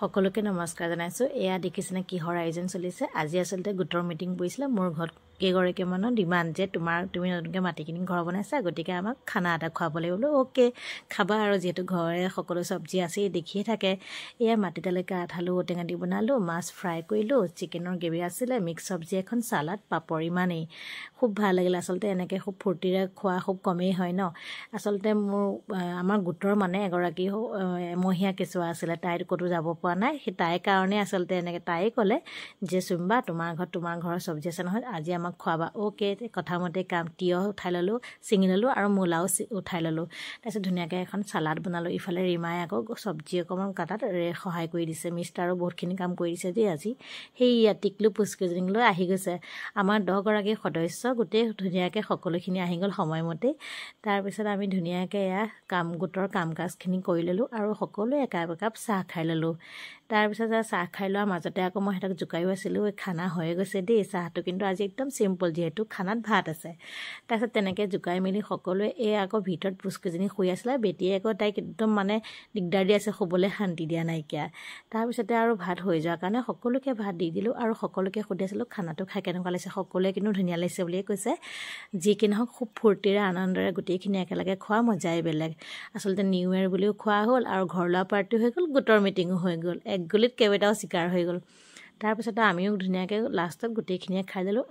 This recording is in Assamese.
সকলোকে নমস্কাৰ জনাইছো। এয়া দেখিছেনে কিহৰ আয়োজন চলিছে। আজি আসলতে গোটৰ মিটিং বহিছিলে। মোৰ ঘৰত কেইগৰাকী মানৰ ডিমাণ্ড যে তুমি নতুনকৈ মাটি কিনি ঘৰ বনাইছা, গতিকে আমাক খানা এটা খুৱাব লাগিব। ওকে, খাবা। আৰু যিহেতু ঘৰে সকলো চব্জি আছেই দেখিয়ে থাকে। এয়া মাটিদালিকা আঠালু ঔটেঙা দি বনালোঁ, মাছ ফ্ৰাই কৰিলোঁ, চিকেনৰ গ্ৰেভি আছিলে, মিক্স চব্জি এখন, চালাড, পাপৰ, ইমানেই। খুব ভাল লাগিল। আচলতে এনেকৈ খুব ফূৰ্তিৰে খোৱা খুব কমেই হয় ন। আচলতে আমাৰ গোটৰ মানে এগৰাকী এমহীয়া কেঁচুৱা আছিলে, তাইৰ ক'তো যাব পৰা নাই। সেই তাইৰ কাৰণে আচলতে এনেকৈ তাই ক'লে যে চুম্বা তোমাৰ ঘৰৰ চব্জি আছে নহয়, আজি আমাক খোৱাবা। অ'কে, কথামতে তিয়হ উঠাই ল'লোঁ, ছিঙি ল'লোঁ আৰু মূলাও উঠাই ল'লোঁ। তাৰপিছত ধুনীয়াকৈ এখন চালাড বনালোঁ। ইফালে ৰীমাই আকৌ চব্জি অকণমান কাটাত সহায় কৰি দিছে। মিষ্টাৰো বহুতখিনি কাম কৰি দিছে দেই আজি। সেইয়া টিকলু পুষ্কুজনীক লৈ আহি গৈছে। আমাৰ 10গৰাকী সদস্য গোটেই ধুনীয়াকৈ সকলোখিনি আহি গ'ল সময়মতেই। তাৰপিছত আমি ধুনীয়াকৈ এয়া গোটৰ কাম কাজখিনি কৰি ল'লোঁ আৰু সকলোৱে একাপ একাপ চাহ খাই ল'লোঁ। তাৰপিছত চাহ খাই লোৱাৰ মাজতে আকৌ মই সিহঁতক জোকাইও আছিলোঁ, খানা হৈয়ে গৈছে দেই। চাহটো কিন্তু আজি একদম চিম্পল, যিহেতু খানাত ভাত আছে। তাৰপিছত তেনেকৈ জোকাই মেলি সকলোৱে আকৌ ভিতৰত পুষ্কুজনী শুই আছিলে। বেটিয়ে আকৌ তাইক একদম মানে দিগদাৰ দি আছে, শুবলৈ শান্তি দিয়া নাইকিয়া। তাৰপিছতে আৰু ভাত হৈ যোৱাৰ কাৰণে সকলোকে ভাত দি দিলোঁ আৰু সকলোকে সুধি আছিলোঁ খানাটো খাই কেনেকুৱা লাগিছে। সকলোৱে কিন্তু ধুনীয়া লাগিছে বুলিয়ে কৈছে। যি কি নহওক খুব ফূৰ্তিৰে আনন্দৰে গোটেইখিনি একেলগে খোৱা মজাই বেলেগ। আচলতে নিউ ইয়েৰ বুলিও খোৱা হ'ল আৰু ঘৰ লোৱা পাৰ্টিও হৈ গ'ল, গোটৰ মিটিঙো হৈ গ'ল। এক গুলিত কেইবাটাও চিকাৰ হৈ গ'ল। তাৰপিছতে আমিও ধুনীয়াকৈ লাষ্টত গোটেইখিনিয়ে খাই ল'লোঁ।